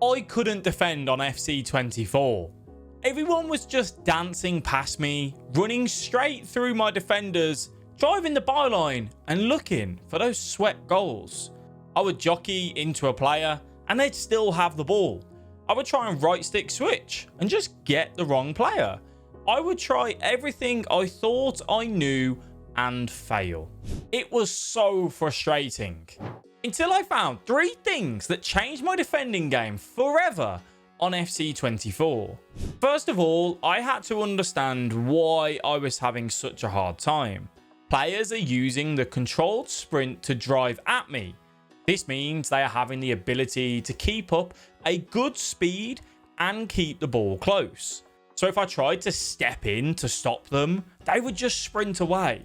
I couldn't defend on FC24. Everyone was just dancing past me, running straight through my defenders, driving the byline and looking for those sweat goals. I would jockey into a player and they'd still have the ball. I would try and right stick switch and just get the wrong player. I would try everything I thought I knew and fail. It was so frustrating. Until I found 3 things that changed my defending game forever on FC24. First of all, I had to understand why I was having such a hard time. Players are using the controlled sprint to drive at me. This means they are having the ability to keep up a good speed and keep the ball close. So if I tried to step in to stop them, they would just sprint away.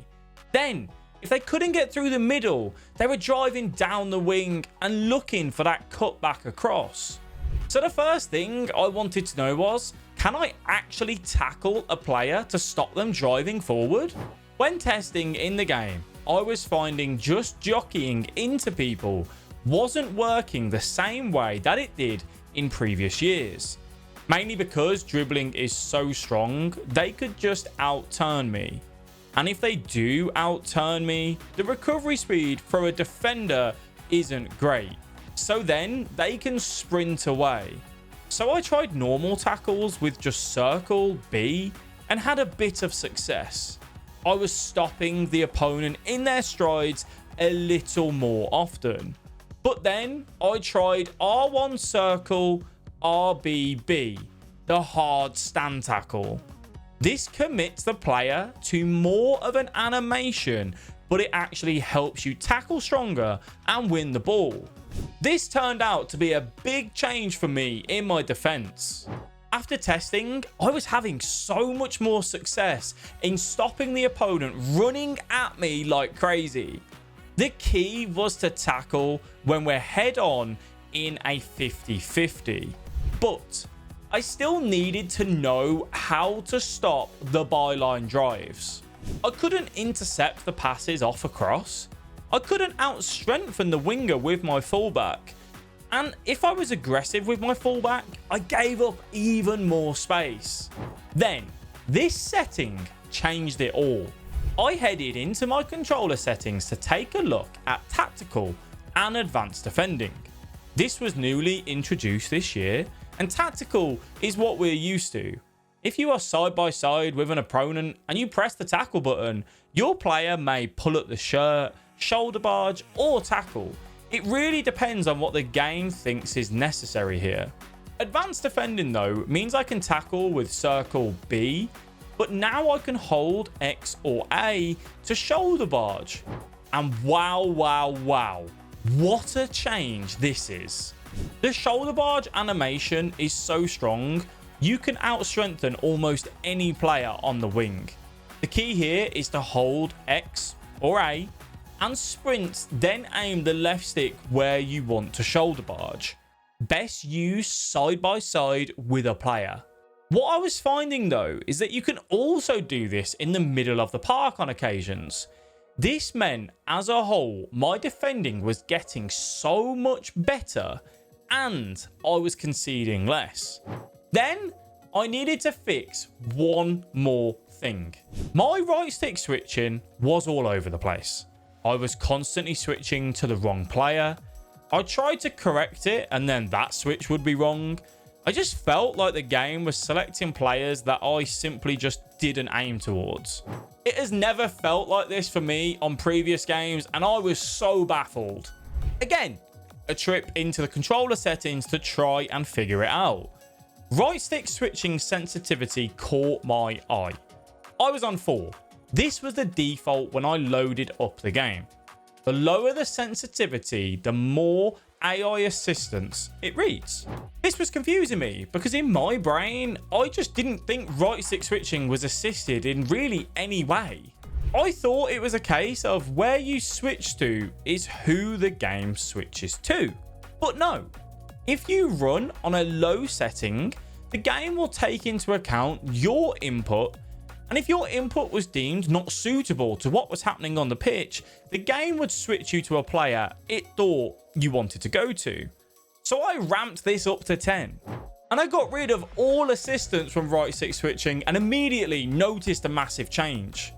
Then, if they couldn't get through the middle, they were driving down the wing and looking for that cutback across. So the first thing I wanted to know was, can I actually tackle a player to stop them driving forward? When testing in the game, I was finding just jockeying into people wasn't working the same way that it did in previous years. Mainly because dribbling is so strong, they could just outturn me. And if they do outturn me, the recovery speed for a defender isn't great. So then they can sprint away. So I tried normal tackles with just circle, B, and had a bit of success. I was stopping the opponent in their strides a little more often. But then I tried R1 circle, RBB, the hard stand tackle. This commits the player to more of an animation, but it actually helps you tackle stronger and win the ball. This turned out to be a big change for me in my defense. After testing, I was having so much more success in stopping the opponent running at me like crazy. The key was to tackle when we're head on in a 50-50. But I still needed to know how to stop the byline drives. I couldn't intercept the passes off across. I couldn't out-strengthen the winger with my fullback. And if I was aggressive with my fullback, I gave up even more space. Then, this setting changed it all. I headed into my controller settings to take a look at tactical and advanced defending. This was newly introduced this year, and tactical is what we're used to. If you are side by side with an opponent and you press the tackle button, your player may pull up the shirt, shoulder barge, or tackle. It really depends on what the game thinks is necessary here. Advanced defending though means I can tackle with circle B, but now I can hold X or A to shoulder barge. And wow, what a change this is. The shoulder barge animation is so strong, you can out-strengthen almost any player on the wing. The key here is to hold X or A and sprint, then aim the left stick where you want to shoulder barge. Best used side by side with a player. What I was finding though is that you can also do this in the middle of the park on occasions. This meant as a whole my defending was getting so much better and I was conceding less. Then I needed to fix one more thing. My right stick switching was all over the place. I was constantly switching to the wrong player. I tried to correct it and then that switch would be wrong. I just felt like the game was selecting players that I simply just didn't aim towards. It has never felt like this for me on previous games and I was so baffled. Again, a trip into the controller settings to try and figure it out. Right stick switching sensitivity caught my eye. I was on 4. This was the default when I loaded up the game. The lower the sensitivity, the more AI assistance it reads. This was confusing me because in my brain, I just didn't think right stick switching was assisted in really any way. I thought it was a case of where you switch to is who the game switches to. But no, if you run on a low setting, the game will take into account your input, and if your input was deemed not suitable to what was happening on the pitch, the game would switch you to a player it thought you wanted to go to. So I ramped this up to 10. And I got rid of all assistance from right stick switching and immediately noticed a massive change.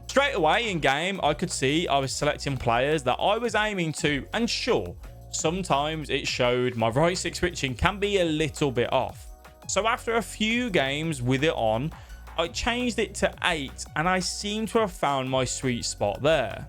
Straight away in game, I could see I was selecting players that I was aiming to, and sure, sometimes it showed my right stick switching can be a little bit off. So after a few games with it on, I changed it to 8 and I seem to have found my sweet spot there.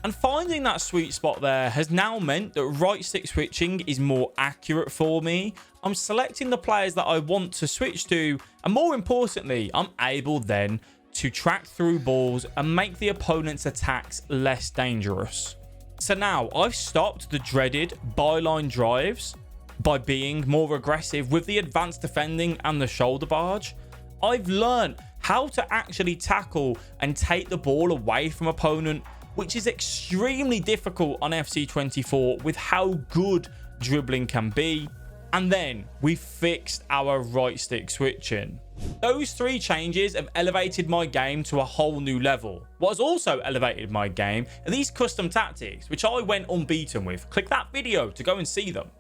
And finding that sweet spot there has now meant that right stick switching is more accurate for me. I'm selecting the players that I want to switch to, and more importantly, I'm able then to track through balls and make the opponent's attacks less dangerous. So now I've stopped the dreaded byline drives by being more aggressive with the advanced defending and the shoulder barge. I've learned how to actually tackle and take the ball away from opponent, which is extremely difficult on FC24 with how good dribbling can be. And then we fixed our right stick switching. Those 3 changes have elevated my game to a whole new level. What has also elevated my game are these custom tactics, which I went unbeaten with. Click that video to go and see them.